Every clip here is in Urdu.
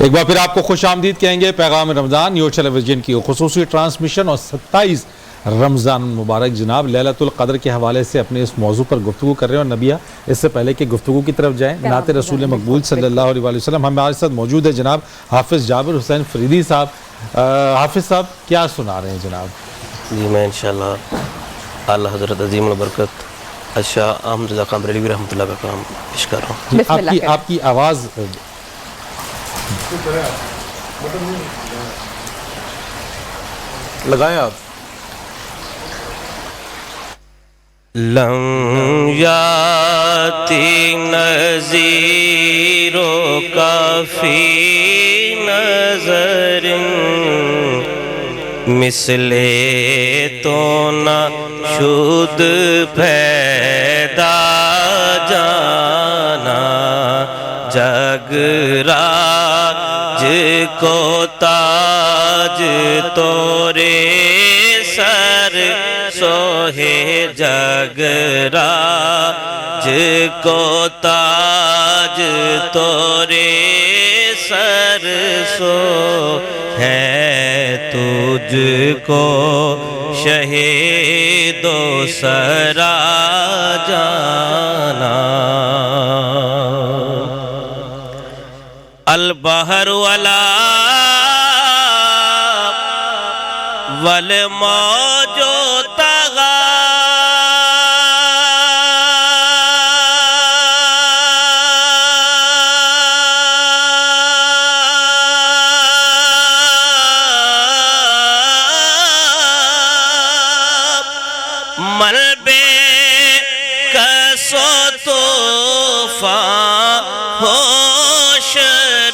ایک بار پھر آپ کو خوش آمدید کہیں گے پیغام رمضان نیوز ٹیلی ویژن کی خصوصی ٹرانسمیشن اور 27 رمضان مبارک جناب لیلۃ القدر کے حوالے سے اپنے اس موضوع پر گفتگو کر رہے ہیں. اور نبیہ اس سے پہلے کہ گفتگو کی طرف جائیں نعت رسول مقبول صلی اللہ علیہ وسلم ہمارے ساتھ موجود ہے جناب حافظ جابر حسین فریدی صاحب. حافظ صاحب کیا سنا رہے ہیں جناب؟ جی میں انشاءاللہ اعلیٰ حضرت عظیم البرکت شاہ احمد رضا خان بریلوی رحمۃ اللہ کا کام پیش کر رہا ہوں. آپ کی آواز لگائیں آپ. لم یاتی نذیروں کا فی نظر مثل تو نہ شد پیدا جانا جگ راج کو تاج تورے سر سوہے جگ راج کو تاج تورے سر سو ہے تجھ کو شہید و سرا جانا. البحر ولا والموج طغى ملبے کسو طوفان ہوش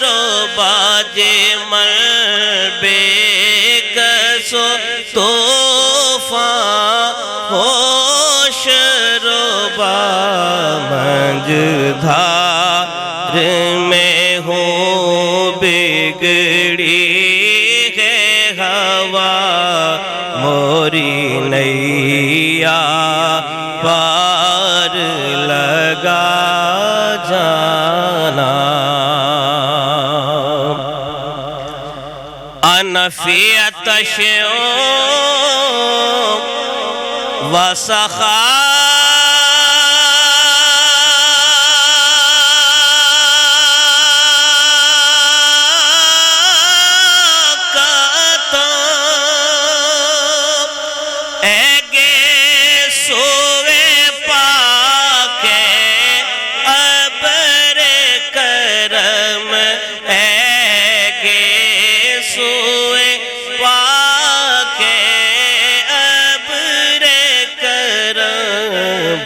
رو باجے ملبے کسو طوفان ہوش رو با منجدھار میں ہوں بگڑی ہے ہوا موری نیا پار لگا جانا. انا فی عطش وسخا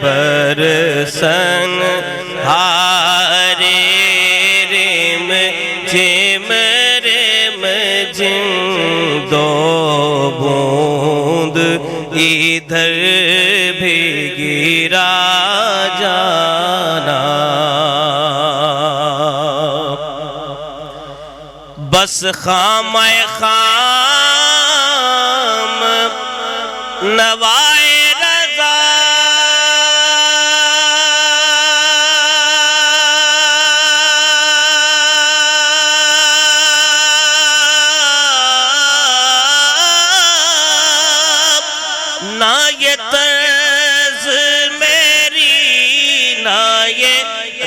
برسن ہارے رم جم رم جن دو بوند ادھر بھی گرا جانا. بس خام خام نوائے نہ یہ طرز میری نہ یہ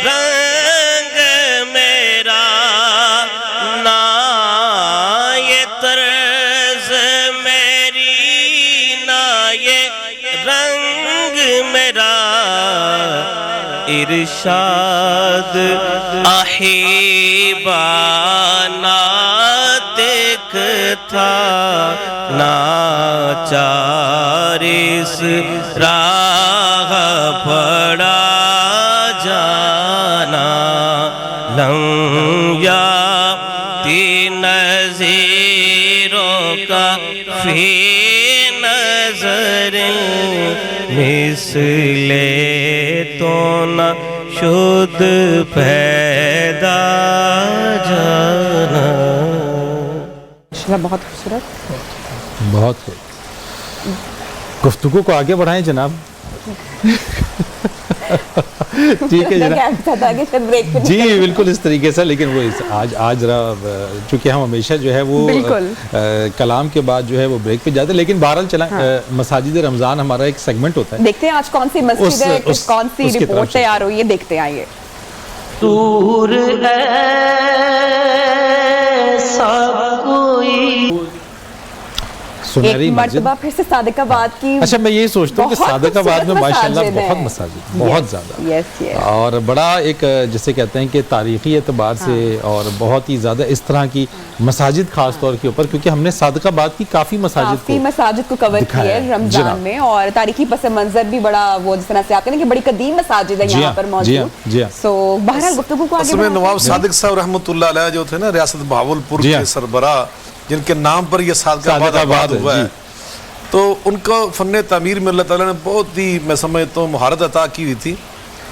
رنگ میرا نہ یہ طرز میری نہ یہ رنگ میرا ارشاد احیبانہ دیکھ تھا ناچار اس راہ پڑا جانا. لم یاتی نذیروں کا فی نظر مثل تو نہ شد پیدا جانا. بہت خوبصورت. بہت گفتگو کو آگے بڑھائیں جناب. ٹھیک ہے میں جناب کہہ تھا کہ شاید بریک پہ جی بالکل اس طریقے سے، لیکن وہ آج ذرا چونکہ ہم ہمیشہ جو ہے وہ بالکل کلام کے بعد جو ہے وہ بریک پہ جاتے ہیں، لیکن بہرحال چلا مساجد رمضان ہمارا ایک سیگمنٹ ہوتا ہے، دیکھتے ہیں آج کون سی مسجد ہے، کون سی اس کی طرف رپورٹ تیار ہوئی ہے، دیکھتے ہیں آئیے. دور ایسا کوئی سنہری ایک مسجد. مرتبہ پھر سے صادق آباد کی اچھا میں یہ سوچتا ہوں کہ بہت صادق آباد میں خوبصورت ماشاءاللہ مساجد بہت ہیں. مساجد بہت زیادہ یس یس اور بڑا ایک جسے کہتے ہیں کہ تاریخی اعتبار سے اور بہت ہی زیادہ اس طرح کی مساجد خاص طور کے اوپر، کیونکہ ہم نے صادق آباد کی کافی مساجد کو کور دکھایا کیا ہے. ہے رمضان جناب. میں، اور تاریخی پس منظر بھی بڑا وہ جس طرح سے آپ کہتے ہیں کہ بڑی قدیم مساجد ہے جی یہاں ہاں، پر جی موجود. ہاں، جی ہاں. سو بہرحال گفتگو کو آگے اصل میں بڑھاتے نواب ہیں. صادق صاحب رحمۃ اللہ علیہ جو تھے نا ریاست بہاولپور جی ہاں. کے سربراہ، جن کے نام پر یہ صادق آباد آباد ہوا ہے، تو ان کو فن تعمیر میں اللہ تعالیٰ نے بہت ہی میں سمجھتا ہوں مہارت عطا کی ہوئی تھی.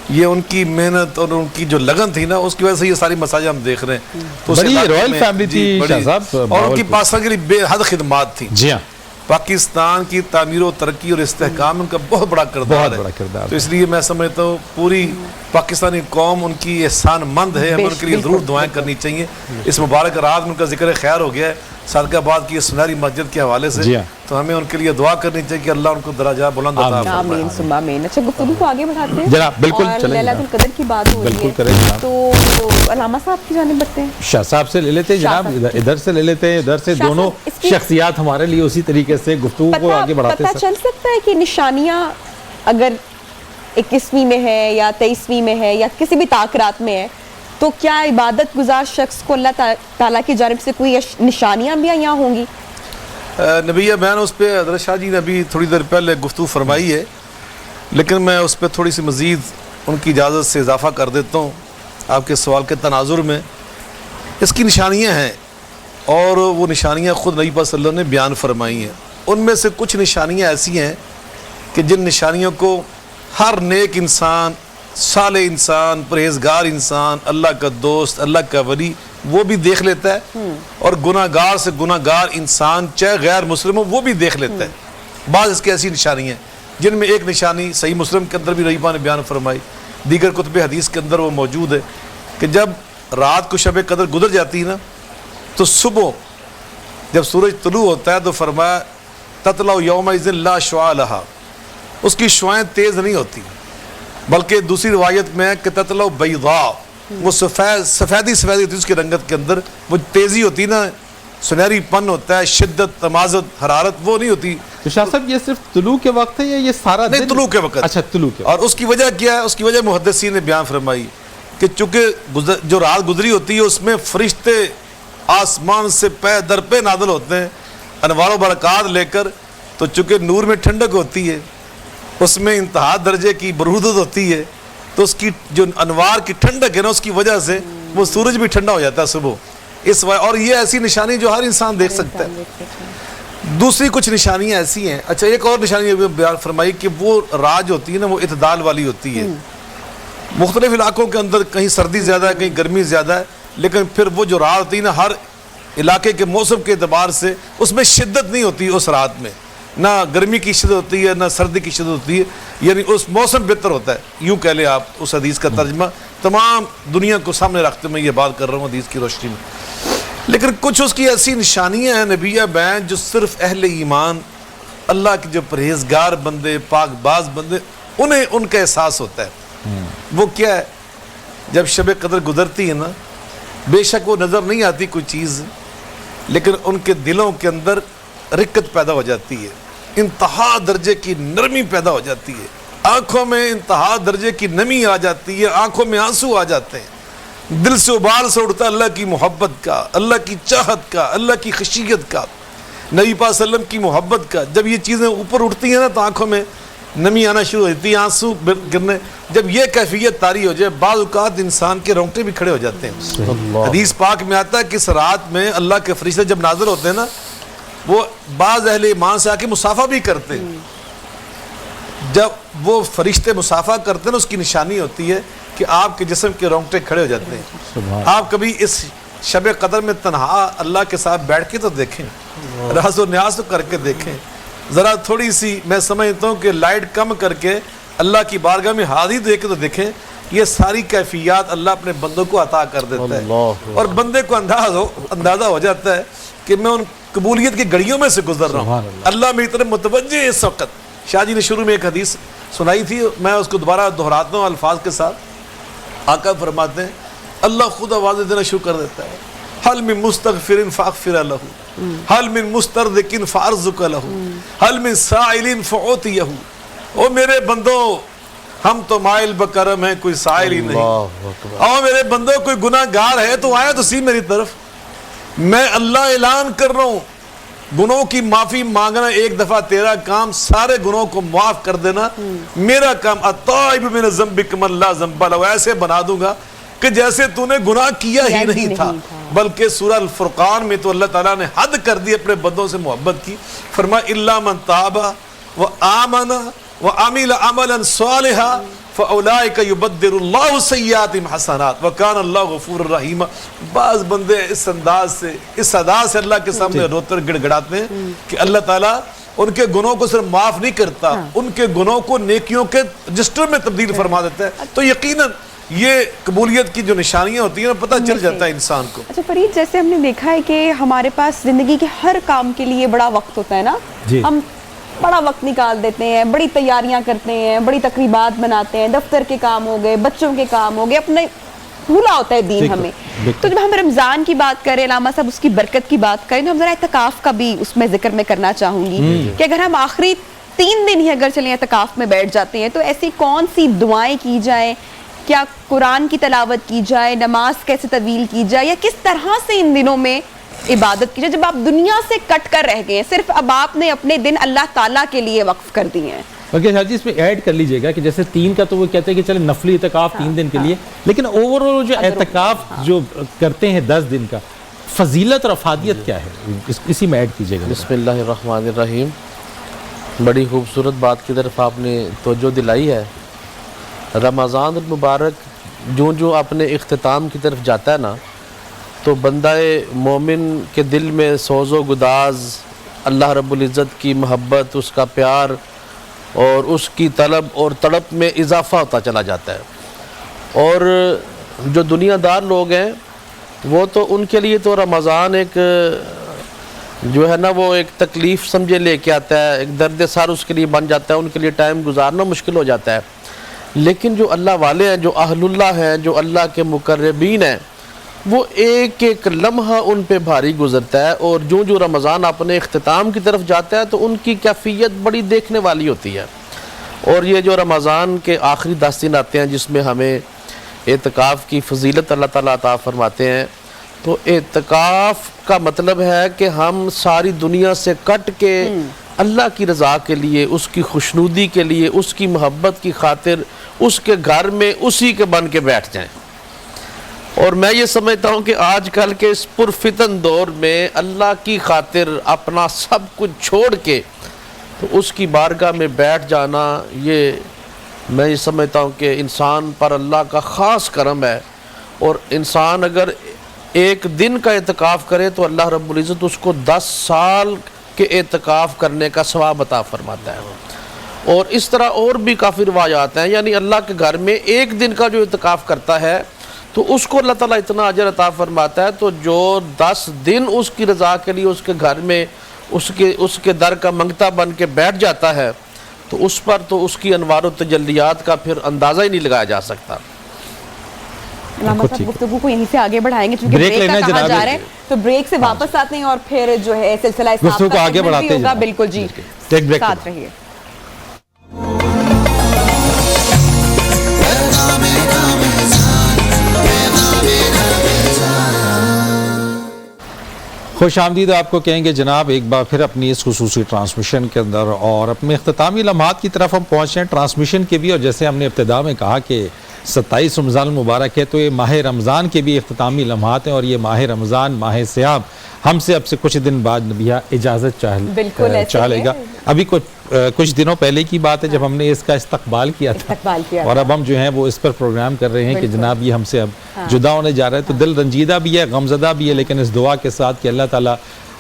یہ ان کی محنت اور ان کی جو لگن تھی نا، اس کی وجہ سے یہ ساری مساجد ہم دیکھ رہے ہیں. تو اس بڑی علاقے رائل میں فیملی تھی شاہ صاحب اور ان کی پاکستان کے لیے بے حد خدمات تھیں. جی ہاں پاکستان کی تعمیر و ترقی اور استحکام میں ان کا بہت بڑا کردار ہے. تو اس لیے میں سمجھتا ہوں پوری پاکستانی قوم ان کی احسان مند ہے، ہمیں ان کے لیے ضرور دعائیں کرنی چاہیے. اس مبارک رات میں ان کا ذکر خیر ہو گیا ہے صادق آباد کی سنہری مسجد کے حوالے سے، تو ہمیں ان کے لیے دعا کرنی چاہیے کہ اللہ ان کو درجات بلند عطا فرمائے. آمین ثم آمین. اچھا گفتگو کو آگے بڑھاتے ہیں جناب بالکل اور چلیں لیلۃ القدر کی بات ہو بالکل رہی کریں ہے، جناب. تو علامہ صاحب کی جانب بڑھتے ہیں. شاہ صاحب سے لے لیتے ہیں جناب، ادھر سے لے لیتے ہیں، ادھر سے شاہ دونوں صاحب، اس کی شخصیات ہمارے لیے اسی طریقے سے گفتگو کو آگے بڑھاتے پتہ چل سکتا ہے کہ نشانیاں اگر 21ویں میں ہے یا 23ویں میں ہے یا کسی بھی تاکرات میں ہے، تو کیا عبادت گزار شخص کو اللہ تعالیٰ کی جانب سے کوئی نشانیاں بھی یہاں ہوں گی؟ نبیہ بیان اس پہ حضرت شاہ جی نے ابھی تھوڑی دیر پہلے گفتگو فرمائی ہے، لیکن میں اس پہ تھوڑی سی مزید ان کی اجازت سے اضافہ کر دیتا ہوں آپ کے سوال کے تناظر میں. اس کی نشانیاں ہیں اور وہ نشانیاں خود نبی پاک صلی اللہ علیہ وسلم نے بیان فرمائی ہیں. ان میں سے کچھ نشانیاں ایسی ہیں کہ جن نشانیوں کو ہر نیک انسان، صالح انسان، پرہیزگار انسان، اللہ کا دوست، اللہ کا ولی وہ بھی دیکھ لیتا ہے، اور گناہ گار سے گناہ گار انسان چاہے غیر مسلم ہو وہ بھی دیکھ لیتا ہے. بعض اس کی ایسی نشانیاں ہیں جن میں ایک نشانی صحیح مسلم کے اندر بھی نبی پاک نے بیان فرمائی، دیگر کتب حدیث کے اندر وہ موجود ہے کہ جب رات کو شب قدر گزر جاتی ہے نا، تو صبح جب سورج طلوع ہوتا ہے تو فرمایا تطلع یومئذ لا شعاع لہا، اس کی شعائیں تیز نہیں ہوتی، بلکہ دوسری روایت میں ہے کہ تطلع بیضاء، وہ سفیدی ہوتی ہے اس کی رنگت کے اندر، وہ تیزی ہوتی نا، سنہری پن ہوتا ہے، شدت، تمازت، حرارت وہ نہیں ہوتی. تو شاہ صاحب یہ صرف طلوع کے وقت ہے یا یہ سارا دن؟ نہیں، طلوع کے وقت. اچھا طلوع کے وقت. اور اس کی وجہ کیا ہے؟ اس کی وجہ محدثین نے بیان فرمائی کہ چونکہ جو رات گزری ہوتی ہے اس میں فرشتے آسمان سے پے در پہ نازل ہوتے ہیں انوار و برکات لے کر، تو چونکہ نور میں ٹھنڈک ہوتی ہے، اس میں انتہا درجے کی برودت ہوتی ہے، تو اس کی جو انوار کی ٹھنڈک ہے نا، اس کی وجہ سے وہ سورج بھی ٹھنڈا ہو جاتا ہے صبح. اور یہ ایسی نشانی جو ہر انسان دیکھ سکتا ہے. دوسری کچھ نشانیاں ایسی ہیں. اچھا ایک اور نشانی بیان فرمائی کہ وہ رات ہوتی ہے نا، وہ اعتدال والی ہوتی ہے. مختلف علاقوں کے اندر کہیں سردی زیادہ ہے، کہیں گرمی زیادہ ہے، لیکن پھر وہ جو رات ہوتی ہے نا، ہر علاقے کے موسم کے اعتبار سے اس میں شدت نہیں ہوتی. اس رات میں نہ گرمی کی شدت ہوتی ہے نہ سردی کی شدت ہوتی ہے، یعنی اس موسم بہتر ہوتا ہے. یوں کہہ لیں آپ اس حدیث کا ترجمہ تمام دنیا کو سامنے رکھتے میں یہ بات کر رہا ہوں حدیث کی روشنی میں. لیکن کچھ اس کی ایسی نشانیاں ہیں نبیہ بیان جو صرف اہل ایمان، اللہ کے جو پرہیزگار بندے، پاک باز بندے، انہیں ان کا احساس ہوتا ہے. وہ کیا ہے؟ جب شب قدر گزرتی ہے نا، بے شک وہ نظر نہیں آتی کوئی چیز، لیکن ان کے دلوں کے اندر رقت پیدا ہو جاتی ہے، انتہا درجے کی نرمی پیدا ہو جاتی ہے، آنکھوں میں انتہا درجے کی نمی آ جاتی ہے، آنکھوں میں آنسو آ جاتے ہیں، دل سے ابال سے اٹھتا اللہ کی محبت کا، اللہ کی چاہت کا، اللہ کی خشیت کا، نبی پاک صلی اللہ علیہ وسلم کی محبت کا. جب یہ چیزیں اوپر اٹھتی ہیں نا تو آنکھوں میں نمی آنا شروع ہو جاتی ہے، آنسو گرنے. جب یہ کیفیت طاری ہو جائے، بعض اوقات انسان کے رونگٹے بھی کھڑے ہو جاتے ہیں. حدیث پاک میں آتا ہے کہ اس رات میں اللہ کے فرشتے جب نازل ہوتے ہیں نا، وہ بعض اہل ایمان سے آ کے مصافحہ بھی کرتے ہیں. جب وہ فرشتے مصافحہ کرتے ہیں نا، اس کی نشانی ہوتی ہے کہ آپ کے جسم کے رونگٹے کھڑے ہو جاتے ہیں. آپ کبھی اس شب قدر میں تنہا اللہ کے ساتھ بیٹھ کے تو دیکھیں، راز و نیاز تو کر کے دیکھیں. ذرا تھوڑی سی میں سمجھتا ہوں کہ لائٹ کم کر کے اللہ کی بارگاہ میں حاضری دے کے تو دیکھیں یہ ساری کیفیات اللہ اپنے بندوں کو عطا کر دیتا ہے اللہ اور بندے کو اندازہ ہو جاتا ہے کہ میں ان قبولیت کی گھڑیوں میں سے گزر رہا ہوں. اللہ میری طرف متوجہ ہے اس وقت. شاہ جی نے شروع میں ایک حدیث سنائی تھی, میں اس کو دوبارہ دہراتا ہوں الفاظ کے ساتھ. آقا فرماتے ہیں اللہ خود آواز دینا شروع کر دیتا ہے, حل من مستغفر فاغفر له, حل من مسترزق فارزق له, حل من سائل فاعطيه. او میرے بندوں ہم تو مائل بکرم ہیں, کوئی سائل ہی نہیں. او میرے بندوں کوئی گناہ گار ہے تو آیا تو سی میری طرف. میں اللہ اعلان کر رہا ہوں گناہوں کی معافی مانگنا ایک دفعہ تیرا کام, سارے گناہوں کو معاف کر دینا میرا کام. التائب من الذنب کمن لا ذنب له, ایسے بنا دوں گا کہ جیسے تو نے گناہ کیا ہی نہیں تھا. بلکہ سورہ الفرقان میں تو اللہ تعالیٰ نے حد کر دی اپنے بندوں سے محبت کی. فرمایا الا من تاب وآمن وعمل عملا صالحا فاولئک یبدل اللہ سیئاتہم حسنات وکان اللہ غفور الرحیم. بعض بندے اس انداز سے اس ادا سے اللہ کے سامنے روتے گڑ گڑاتے ہیں کہ اللہ تعالیٰ ان کے گناہوں کو صرف معاف نہیں کرتا, ان کے گناہوں کو نیکیوں کے رجسٹر میں تبدیل فرما دیتا ہے. تو یقیناً یہ قبولیت کی جو نشانیاں ہوتی ہیں پتہ چل جاتا ہے انسان کو. اچھا فرید, جیسے ہم نے دیکھا ہے کہ ہمارے پاس زندگی کے ہر کام کے لیے بڑا وقت ہوتا ہے نا, ہم بڑا وقت نکال دیتے ہیں, بڑی تیاریاں کرتے ہیں, بڑی تقریبات مناتے ہیں, دفتر کے کام ہو گئے, بچوں کے کام ہو گئے, اپنے بھولا ہوتا ہے دین ہمیں. تو جب ہم رمضان کی بات کریں, علامہ صاحب اس کی برکت کی بات کریں, تو ہم ذرا اعتکاف کا بھی اس میں ذکر میں کرنا چاہوں گی کہ اگر ہم آخری 3 دن ہی اگر چلیں اعتکاف میں بیٹھ جاتے ہیں تو ایسی کون سی دعائیں کی جائیں, کیا قرآن کی تلاوت کی جائے, نماز کیسے طویل کی جائے, یا کس طرح سے ان دنوں میں عبادت کی جائے جب آپ دنیا سے کٹ کر رہ گئے ہیں, صرف اب آپ نے اپنے دن اللہ تعالیٰ کے لیے وقف کر دیے ہیں. بلکہ شاہ جی اس میں ایڈ کر لیجئے گا کہ جیسے 3 کا تو وہ کہتے ہیں کہ چلے نفلی اعتکاف 3 دن کے لیے, لیکن اوورآل جو اعتکاف جو کرتے ہیں 10 دن کا, فضیلت اور افادیت کیا ہے, اسی میں ایڈ کیجئے گا. بسم اللہ الرحمن الرحیم. بڑی خوبصورت بات کی طرف آپ نے توجہ دلائی ہے. رمضان المبارک جو اپنے اختتام کی طرف جاتا ہے نا, تو بندہ مومن کے دل میں سوز و گداز اللہ رب العزت کی محبت, اس کا پیار اور اس کی طلب اور تڑپ میں اضافہ ہوتا چلا جاتا ہے. اور جو دنیا دار لوگ ہیں وہ تو ان کے لیے تو رمضان ایک جو ہے نا وہ ایک تکلیف سمجھے لے کے آتا ہے, ایک درد سر اس کے لیے بن جاتا ہے, ان کے لیے ٹائم گزارنا مشکل ہو جاتا ہے. لیکن جو اللہ والے ہیں, جو اہل اللہ ہیں, جو اللہ کے مقربین ہیں, وہ ایک ایک لمحہ ان پہ بھاری گزرتا ہے. اور جو رمضان اپنے اختتام کی طرف جاتا ہے تو ان کی کیفیت بڑی دیکھنے والی ہوتی ہے. اور یہ جو رمضان کے آخری 10 دن آتے ہیں جس میں ہمیں اعتکاف کی فضیلت اللہ تعالیٰ عطا فرماتے ہیں, تو اعتکاف کا مطلب ہے کہ ہم ساری دنیا سے کٹ کے اللہ کی رضا کے لیے, اس کی خوشنودی کے لیے, اس کی محبت کی خاطر اس کے گھر میں اسی کے بن کے بیٹھ جائیں. اور میں یہ سمجھتا ہوں کہ آج کل کے اس پرفتن دور میں اللہ کی خاطر اپنا سب کچھ چھوڑ کے تو اس کی بارگاہ میں بیٹھ جانا, یہ میں یہ سمجھتا ہوں کہ انسان پر اللہ کا خاص کرم ہے. اور انسان اگر 1 دن کا اعتکاف کرے تو اللہ رب العزت اس کو 10 سال کے اعتکاف کرنے کا ثواب عطا فرماتا ہے. اور اس طرح اور بھی کافی روایات ہیں, یعنی اللہ کے گھر میں 1 دن کا جو اعتکاف کرتا ہے تو اس کو اللہ تعالیٰ اتنا اجر عطا فرماتا ہے. تو جو 10 دن اس کی رضا کے لیے اس کے گھر میں اس کے در کا منگتا بن کے بیٹھ جاتا ہے تو اس پر تو اس کی انوار و تجلیات کا پھر اندازہ ہی نہیں لگایا جا سکتا. علامہ صاحب گفتگو کو یہیں سے آگے بڑھائیں گے کیونکہ بریک کا کہا جا رہا ہے, تو بریک سے واپس آتے ہیں اور پھر جو ہے سلسلہ گفتگو کو آگے بڑھاتے ہیں. بالکل جی, ساتھ رہیے. خوش آمدید آپ کو کہیں گے جناب ایک بار پھر اپنی اس خصوصی ٹرانسمیشن کے اندر, اور اپنے اختتامی لمحات کی طرف ہم پہنچ رہے ہیں ٹرانسمیشن کے بھی. اور جیسے ہم نے ابتدا میں کہا کہ 27 رمضان المبارک ہے, تو یہ ماہ رمضان کے بھی اختتامی لمحات ہیں. اور یہ ماہ رمضان, ماہ سیام, ہم سے اب سے کچھ دن بعد نبیہ اجازت چاہ لے گا. ابھی کچھ دنوں پہلے کی بات ہے جب ہم نے اس کا استقبال کیا تھا, اور اب ہم جو ہیں وہ اس پر پروگرام کر رہے ہیں کہ جناب یہ ہم سے اب جدا ہونے جا رہا ہے. تو دل رنجیدہ بھی ہے, غمزدہ بھی ہے, لیکن اس دعا کے ساتھ کہ اللہ تعالیٰ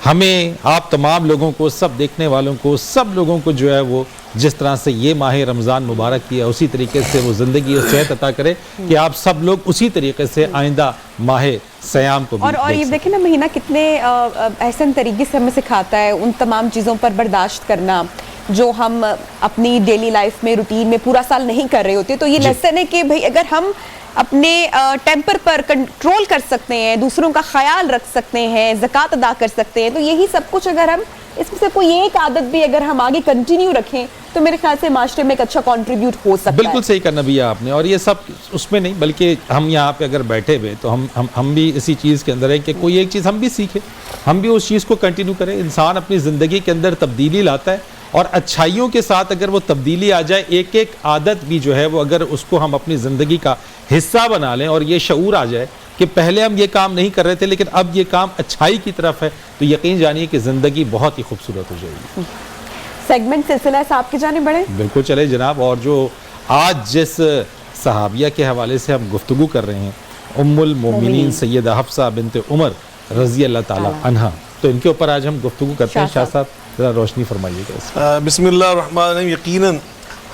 ہمیں, آپ تمام لوگوں کو, سب دیکھنے والوں کو, سب لوگوں کو جو ہے وہ جس طرح سے یہ ماہ رمضان مبارک کی ہے اسی طریقے سے وہ زندگی اور صحت عطا کرے کہ آپ سب لوگ اسی طریقے سے آئندہ ماہ سیام کو بھی اور یہ دیکھیں نا مہینہ کتنے احسن طریقے سے ہمیں سکھاتا ہے ان تمام چیزوں پر برداشت کرنا جو ہم اپنی ڈیلی لائف میں روٹین میں پورا سال نہیں کر رہے ہوتے. تو یہ لیسن ہے کہ بھئی اگر ہم اپنے ٹیمپر پر کنٹرول کر سکتے ہیں, دوسروں کا خیال رکھ سکتے ہیں, زکوٰۃ ادا کر سکتے ہیں, تو یہی سب کچھ اگر ہم اس میں سے کوئی ایک عادت بھی اگر ہم آگے کنٹینیو رکھیں تو میرے خیال سے معاشرے میں ایک اچھا کنٹریبیوٹ ہو سکتا ہے. بالکل صحیح کرنا بھی آپ نے. اور یہ سب اس میں نہیں بلکہ ہم یہاں پہ اگر بیٹھے ہوئے تو ہم بھی اسی چیز کے اندر ہیں کہ کوئی ایک چیز ہم بھی سیکھیں, ہم بھی اس چیز کو کنٹینیو کریں. انسان اپنی زندگی کے اندر تبدیلی لاتا ہے اور اچھائیوں کے ساتھ اگر وہ تبدیلی آ جائے, ایک ایک عادت بھی جو ہے وہ اگر اس کو ہم اپنی زندگی کا حصہ بنا لیں اور یہ شعور آ جائے کہ پہلے ہم یہ کام نہیں کر رہے تھے لیکن اب یہ کام اچھائی کی طرف ہے, تو یقین جانیے کہ زندگی بہت ہی خوبصورت ہو جائے گی. سیگمنٹ سلسلہ صاحب کی جانب بڑھیں. بالکل چلے جناب. اور جو آج جس صحابیہ کے حوالے سے ہم گفتگو کر رہے ہیں, ام المومنین سیدہ حفصہ بنت عمر رضی اللہ تعالی عنہا, تو ان کے اوپر آج ہم گفتگو کرتے ہیں. شاہ صاحب ذرا روشنی فرمائیے گا اس پر. بسم اللہ الرحمن الرحیم. یقیناً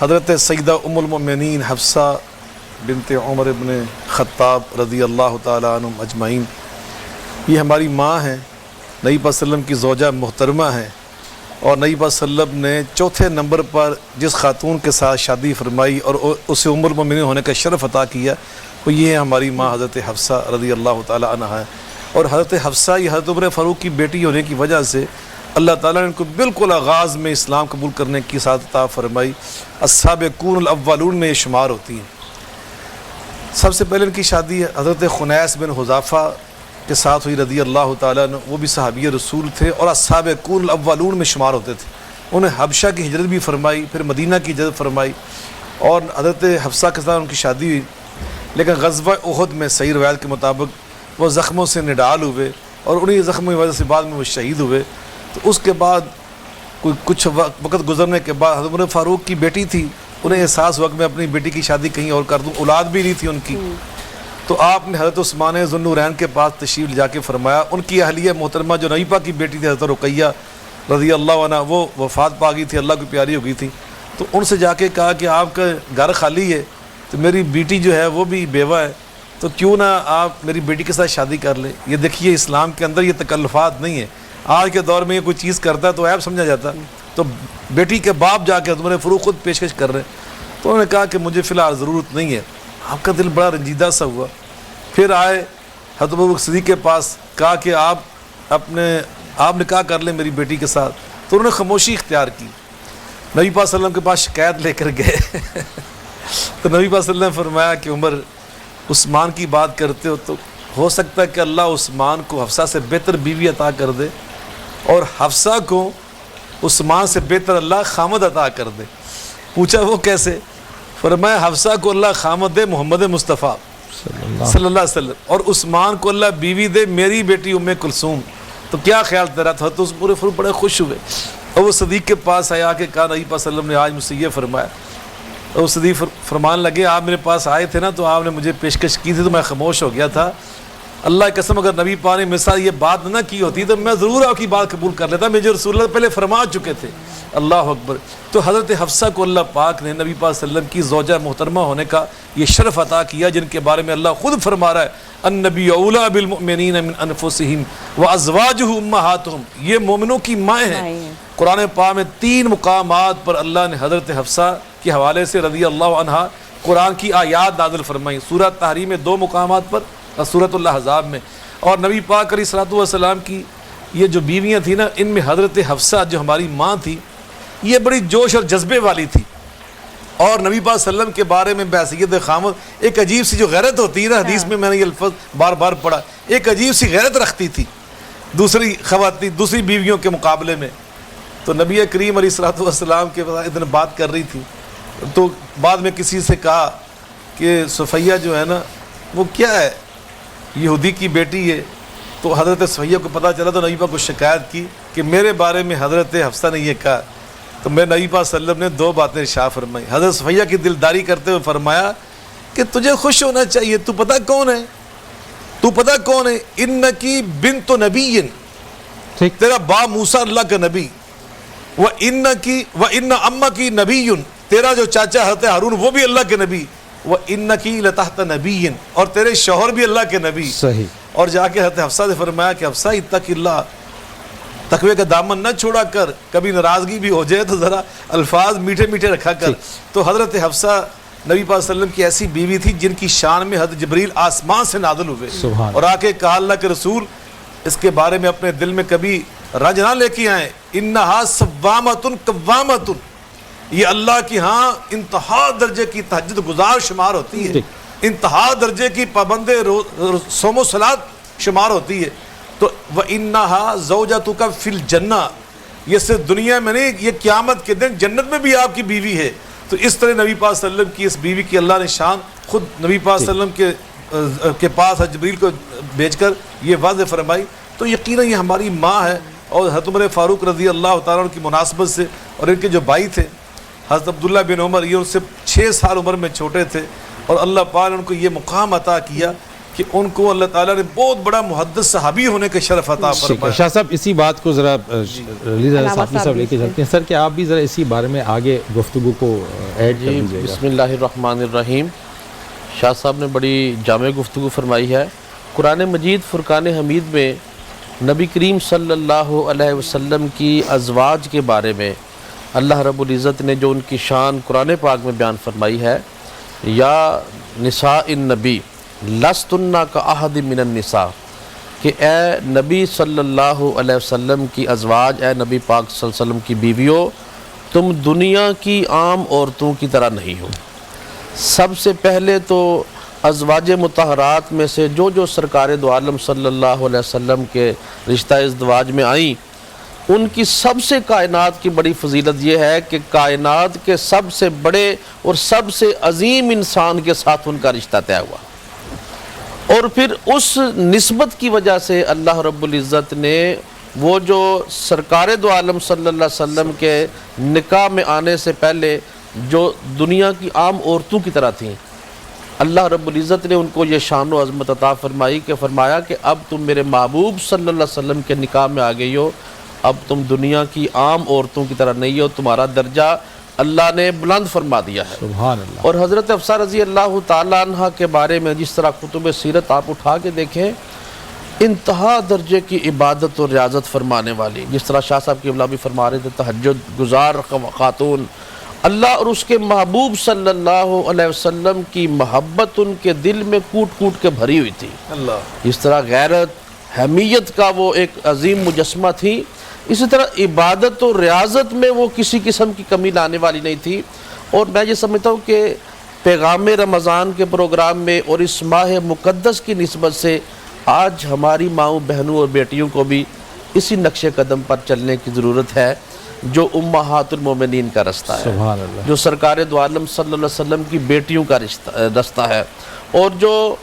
حضرت سیدہ ام المؤمنین حفصہ بنت عمر ابن خطاب رضی اللہ تعالی عنہم اجمعین یہ ہماری ماں ہیں, نبی پاک صلی اللہ علیہ وسلم کی زوجہ محترمہ ہیں, اور نبی پاک صلی اللہ علیہ وسلم نے چوتھے نمبر پر جس خاتون کے ساتھ شادی فرمائی اور اسے ام المؤمنین ہونے کا شرف عطا کیا وہ یہ ہے ہماری ماں حضرت حفصہ رضی اللہ تعالی عنہا ہے. اور حضرت حفصہ یہ حضرت عمر فاروق کی بیٹی ہونے کی وجہ سے اللہ تعالیٰ نے ان کو بالکل آغاز میں اسلام قبول کرنے کی ساتھ عطا فرمائی. السابقون الاولون میں یہ شمار ہوتی ہیں. سب سے پہلے ان کی شادی حضرت خنیس بن حذافہ کے ساتھ ہوئی رضی اللہ تعالیٰ عنہ. وہ بھی صحابی رسول تھے اور السابقون الاولون میں شمار ہوتے تھے. انہیں حبشہ کی ہجرت بھی فرمائی, پھر مدینہ کی ہجرت فرمائی, اور حضرت حفصہ کے ساتھ ان کی شادی ہوئی. لیکن غزوہ احد میں صحیح روایت کے مطابق وہ زخموں سے نڈال ہوئے اور انہیں زخموں کی وجہ سے بعد میں وہ شہید ہوئے. تو اس کے بعد کچھ وقت گزرنے کے بعد حضرت عمر فاروق کی بیٹی تھی, انہیں احساس ہوا کہ میں اپنی بیٹی کی شادی کہیں اور کر دوں, اولاد بھی نہیں تھی ان کی. تو آپ نے حضرت عثمان ذو النورین کے پاس تشریف لے جا کے فرمایا. ان کی اہلیہ محترمہ جو نبی پاک کی بیٹی تھی حضرت رقیہ رضی اللہ عنہ, وہ وفات پا گئی تھی, اللہ کی پیاری ہو گئی تھی. تو ان سے جا کے کہا کہ آپ کا گھر خالی ہے تو میری بیٹی جو ہے وہ بھی بیوہ ہے, تو کیوں نہ آپ میری بیٹی کے ساتھ شادی کر لیں. یہ دیکھیے اسلام کے اندر یہ تکلفات نہیں ہے. آج کے دور میں یہ کوئی چیز کرتا ہے تو عیب سمجھا جاتا. تو بیٹی کے باپ جا کے حضرت عمر فاروق خود پیشکش کر رہے ہیں. تو انہوں نے کہا کہ مجھے فی الحال ضرورت نہیں ہے. آپ کا دل بڑا رنجیدہ سا ہوا. پھر آئے حضرت ابوبکر صدیق کے پاس, کہا کہ آپ نکاح کر لیں میری بیٹی کے ساتھ. تو انہوں نے خاموشی اختیار کی. نبی پاک صلی اللہ علیہ وسلم کے پاس شکایت لے کر گئے. تو نبی پاک صلی اللہ علیہ وسلم نے فرمایا کہ عمر عثمان کی بات کرتے ہو تو ہو سکتا ہے کہ اللہ عثمان کو حفصہ سے بہتر بیوی عطا کر دے اور حفصہ کو عثمان سے بہتر اللہ خامد عطا کر دے. پوچھا وہ کیسے؟ فرمایا حفصہ کو اللہ خامد دے محمد مصطفیٰ صلی اللہ علیہ وسلم, اور عثمان کو اللہ بیوی دے میری بیٹی ام کلثوم. تو کیا خیال تیرا تھا؟ تو اس پورے فروغ بڑے خوش ہوئے اور وہ صدیق کے پاس آیا کہ کہا نبی پاک صلی اللہ علیہ وسلم نے آج مجھ سے یہ فرمایا. اور وہ صدیق فرمان لگے آپ میرے پاس آئے تھے نا تو آپ نے مجھے پیشکش کی تھی تو میں خاموش ہو گیا تھا. اللہ کی قسم اگر نبی پاک نے میرے ساتھ یہ بات نہ کی ہوتی تو میں ضرور آپ کی بات قبول کر لیتا. مجھے رسول اللہ پہلے فرما چکے تھے. اللہ اکبر. تو حضرت حفصہ کو اللہ پاک نے نبی پاک صلی اللہ علیہ وسلم کی زوجہ محترمہ ہونے کا یہ شرف عطا کیا, جن کے بارے میں اللہ خود فرما رہا ہے النبی اولیٰ بالمؤمنین من انفسہم وازواجہ امہاتہم. یہ مومنوں کی مائیں ہیں. قرآن پاک میں 3 مقامات پر اللہ نے حضرت حفصہ کے حوالے سے رضی اللہ عنہا قرآن کی آیات نازل فرمائی. سورہ تحریم میں 2 مقامات پر اور سورۃ الاحزاب میں. اور نبی پاک علیہ الصلوۃ والسلام کی یہ جو بیویاں تھیں نا, ان میں حضرت حفصہ جو ہماری ماں تھی یہ بڑی جوش اور جذبے والی تھی, اور نبی پاک صلی اللہ علیہ وسلم کے بارے میں بحیثیت خامد ایک عجیب سی جو غیرت ہوتی ہے نا, حدیث میں نے یہ الفاظ بار بار پڑھا, ایک عجیب سی غیرت رکھتی تھی دوسری خواتین دوسری بیویوں کے مقابلے میں. تو نبی کریم علیہ الصلوۃ والسلام کے ادھر بات کر رہی تھی تو بعد میں کسی سے کہا کہ صفیہ جو ہے نا وہ کیا ہے, یہودی کی بیٹی ہے. تو حضرت صفیہ کو پتہ چلا تو نبی پاک کو شکایت کی کہ میرے بارے میں حضرت حفصہ نے یہ کہا. تو میں نبی پاک صلی اللہ علیہ وسلم نے 2 باتیں ارشاد فرمائی. حضرت صفیہ کی دلداری کرتے ہوئے فرمایا کہ تجھے خوش ہونا چاہیے, تو پتہ کون ہے, تو پتہ کون ہے, انکی بنت نبی, تیرا باپ موسیٰ اللہ کا نبی, وَإِنَّ أَمَّكِ نَبِيٌّ، تیرا جو چاچا حضرت ہارون وہ بھی اللہ کے نبی، وَإِنَّكِ لَتَحْتَ نَبِيٍّ، اور تیرے شوہر بھی اللہ کے نبی. صحیح. اور جا کے حضرت حفصہ سے فرمایا کہ حفصہ اتق اللہ، تقوی کا دامن نہ چھوڑا کر، کبھی ناراضگی بھی ہو جائے تو ذرا الفاظ میٹھے میٹھے رکھا کر. تو حضرت حفصہ نبی پاک صلی اللہ علیہ وسلم کی ایسی بیوی تھی جن کی شان میں حضرت جبریل آسمان سے نازل ہوئے اور آ کے کہا اللہ کے رسول اس کے بارے میں اپنے دل میں کبھی رنج نہ لے کے آئیں، انہا صوامۃ قوامۃ، یہ اللہ کی ہاں انتہا درجے کی تہجد گزار شمار ہوتی ہے، انتہا درجے کی پابند صوم و صلاۃ شمار ہوتی ہے. تو وَإِنَّهَا زَوْجَتُكَ فِي الْجَنَّةِ، یہ صرف دنیا میں نہیں، یہ قیامت کے دن جنت میں بھی آپ کی بیوی ہے. تو اس طرح نبی پاک صلی اللہ علیہ وسلم کی اس بیوی کی اللہ نے شان خود نبی پاک صلی اللہ علیہ وسلم کے پاس جبریل کو بھیج کر یہ واضح فرمائی. تو یقیناً یہ ہماری ماں ہے. اور حضرت عمر فاروق رضی اللہ تعالیٰ عنہ کی مناسبت سے، اور ان کے جو بھائی تھے حضرت عبداللہ بن عمر، یہ ان سے 6 سال عمر میں چھوٹے تھے، اور اللہ پاک نے ان کو یہ مقام عطا کیا کہ ان کو اللہ تعالیٰ نے بہت بڑا محدث صحابی ہونے کا شرف عطا فرمایا. شاہ صاحب اسی بات کو ذرا صافی صاحب لے کے چلتے ہیں. سر کیا آپ بھی ذرا اسی بارے میں آگے گفتگو کو ایڈ کر دیجیے گا؟ بسم اللہ الرحمن الرحیم. شاہ صاحب نے بڑی جامع گفتگو فرمائی ہے. قرآن مجید فرقان حمید میں نبی کریم صلی اللہ علیہ وسلم کی ازواج کے بارے میں اللہ رب العزت نے جو ان کی شان قرآن پاک میں بیان فرمائی ہے، یا نساء النبی لستن کاحد من النساء، کہ اے نبی صلی اللہ علیہ وسلم کی ازواج، اے نبی پاک صلی اللہ علیہ وسلم کی بیویوں، تم دنیا کی عام عورتوں کی طرح نہیں ہو. سب سے پہلے تو ازواج مطہرات میں سے جو سرکار دو عالم صلی اللہ علیہ وسلم کے رشتہ ازدواج میں آئیں، ان کی سب سے کائنات کی بڑی فضیلت یہ ہے کہ کائنات کے سب سے بڑے اور سب سے عظیم انسان کے ساتھ ان کا رشتہ طے ہوا. اور پھر اس نسبت کی وجہ سے اللہ رب العزت نے وہ جو سرکار دو عالم صلی اللہ علیہ وسلم کے نکاح میں آنے سے پہلے جو دنیا کی عام عورتوں کی طرح تھیں، اللہ رب العزت نے ان کو یہ شان و عظمت عطا فرمائی کہ فرمایا کہ اب تم میرے محبوب صلی اللہ علیہ وسلم کے نکاح میں آ گئی ہو، اب تم دنیا کی عام عورتوں کی طرح نہیں ہو، تمہارا درجہ اللہ نے بلند فرما دیا ہے. سبحان اللہ. اور حضرت حفصہ رضی اللہ تعالیٰ عنہ کے بارے میں جس طرح کتب سیرت آپ اٹھا کے دیکھیں، انتہا درجے کی عبادت اور ریاضت فرمانے والی، جس طرح شاہ صاحب کی قبلہ بھی فرما رہے تھے، تہجد گزار خاتون، اللہ اور اس کے محبوب صلی اللہ علیہ وسلم کی محبت ان کے دل میں کوٹ کوٹ کے بھری ہوئی تھی. اس طرح غیرت حمیت کا وہ ایک عظیم مجسمہ تھی، اسی طرح عبادت و ریاضت میں وہ کسی قسم کی کمی لانے والی نہیں تھی. اور میں یہ سمجھتا ہوں کہ پیغام رمضان کے پروگرام میں اور اس ماہ مقدس کی نسبت سے آج ہماری ماؤں بہنوں اور بیٹیوں کو بھی اسی نقش قدم پر چلنے کی ضرورت ہے جو امہات المومنین کا رستہ ہے، سبحان اللہ. جو سرکار دو عالم صلی اللہ علیہ وسلم کی بیٹیوں کا رستہ ہے، اور جو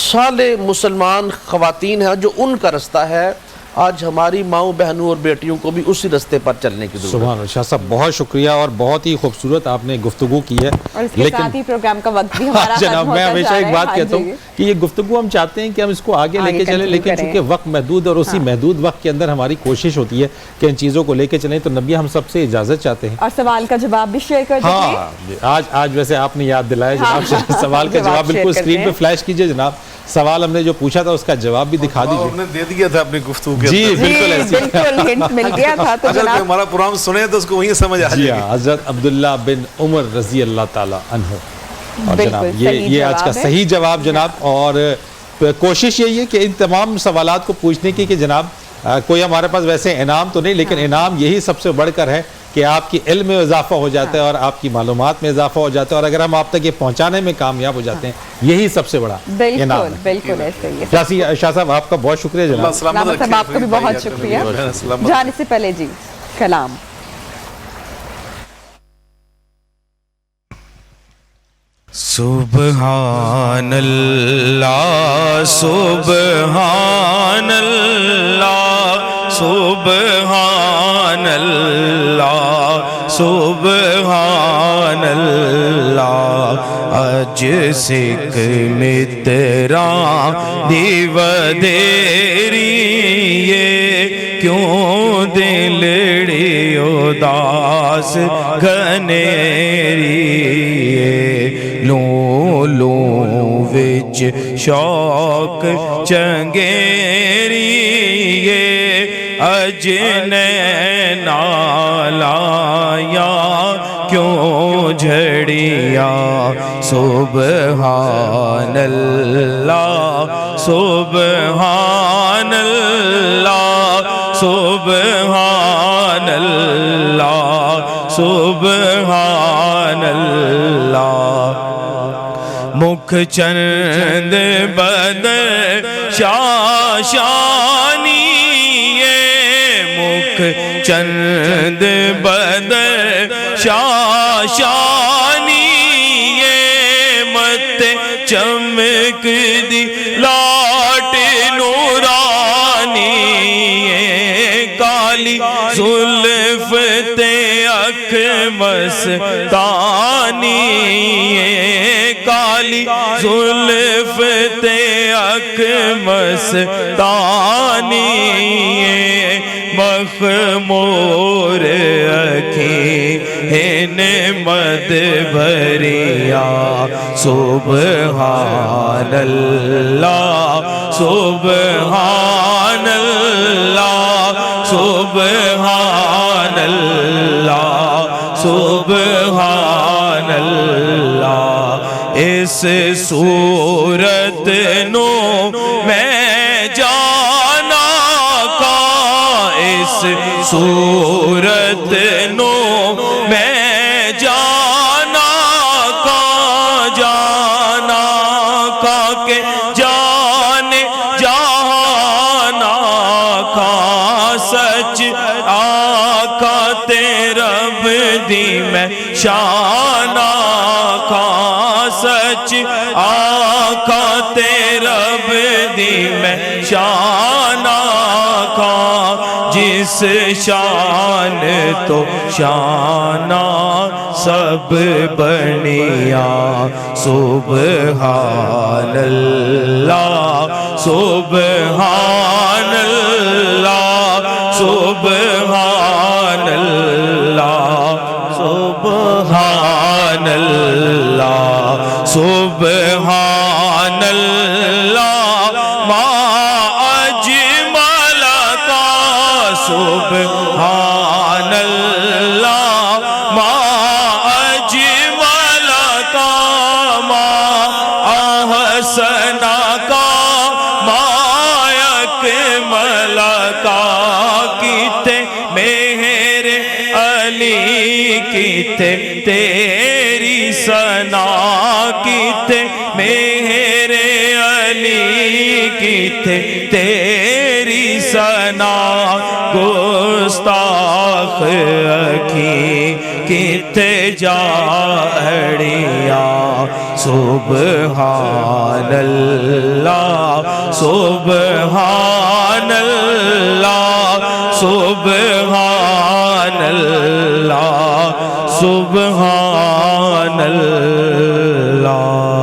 صالح مسلمان خواتین ہیں جو ان کا رستہ ہے. آج ہماری ماؤں بہنوں اور بیٹیوں کو بھی اسی رستے پر چلنے کی ضرورت ہے. سبحان اللہ. شاہ صاحب بہت شکریہ اور بہت ہی خوبصورت آپ نے گفتگو کی ہے. اور اس کے ساتھ ہی پروگرام کا وقت بھی ہمارا جناب میں ہمیشہ ایک بات کہتا ہوں کہ یہ گفتگو ہم چاہتے ہیں کہ ہم اس کو آگے لے کے چلیں، لیکن چونکہ وقت محدود اور اسی محدود وقت کے اندر ہماری کوشش ہوتی ہے کہ ان چیزوں کو لے کے چلیں. تو نبی ہم سب سے اجازت چاہتے ہیں اور سوال کا جواب بھی شیئر کر دیں. آج ویسے آپ نے یاد دلایا جناب، سوال کا جواب بالکل اسکرین پہ فلیش کیجئے جناب. سوال ہم نے جو پوچھا تھا اس کا جواب بھی دکھا دیجیے. نے دے دیا تھا اپنی گفتگو کے جی بالکل بالکل ہنٹ مل گیا تھا. تو اگر ہمارا پروگرام سنے تو اس کو وہیں سمجھ آ جائے گی. حضرت عبداللہ بن عمر رضی اللہ تعالی عنہ. اور جناب یہ آج کا صحیح جواب جناب. اور کوشش یہی ہے کہ ان تمام سوالات کو پوچھنے کی کہ جناب کوئی ہمارے پاس ویسے انعام تو نہیں، لیکن انعام یہی سب سے بڑھ کر ہے کہ آپ کی علم میں اضافہ ہو جاتا ہے اور آپ کی معلومات میں اضافہ ہو جاتا ہے، اور اگر ہم آپ تک یہ پہنچانے میں کامیاب ہو جاتے ہیں یہی سب سے بڑا انعام ہے. بالکل ایسے ہی ہے. شاہ صاحب آپ کا بہت شکریہ جناب. سلامت صاحب آپ کا بھی بہت شکریہ. جانے سے پہلے جی کلام. سبحان اللہ سبحان اللہ سبحان اللہ سبحان اللہ. اج سکھ متراں دی ودیری کیوں دلڑی اداس گھنیری لوں لوں وچ شوق چنگیری اج نینا لایا کیوں جھڑیا سبحان اللہ سبحان اللہ سبحان اللہ سبحان اللہ مکھ چند بدر شاشانی مکھ چند بدر شاشانی مت چمک دی لاٹ نورانی کالی زلف تے اکھ مستانی کالی زلف تے اکھ مستانی مخمور اکھیں مد بھریا سبحان اللہ سبحان اللہ سبحان اللہ سبحان اللہ اس صورت نو میں جانا کا اس صورت نو میں جانا کا کہ جانے جہانا کا سچ آقا رب دی میں شانا کا سچ آقا رب دی میں شانا کا جس شان تو شانہ سب بنیا سبحان اللہ سبحان اللہ سبحان اللہ سبحان اللہ سبحان اللہ ما اجمل کا سبحان اللہ ما اجمل کا ما احسن کا ما اکمل کا کتے مہر علی کتے تیری ثنا کتے مہر علی کتے تیری ثنا گستاخ اکھی کتے جاڑیا سبحان اللہ سبحان اللہ سبحان اللہ سبحان اللہ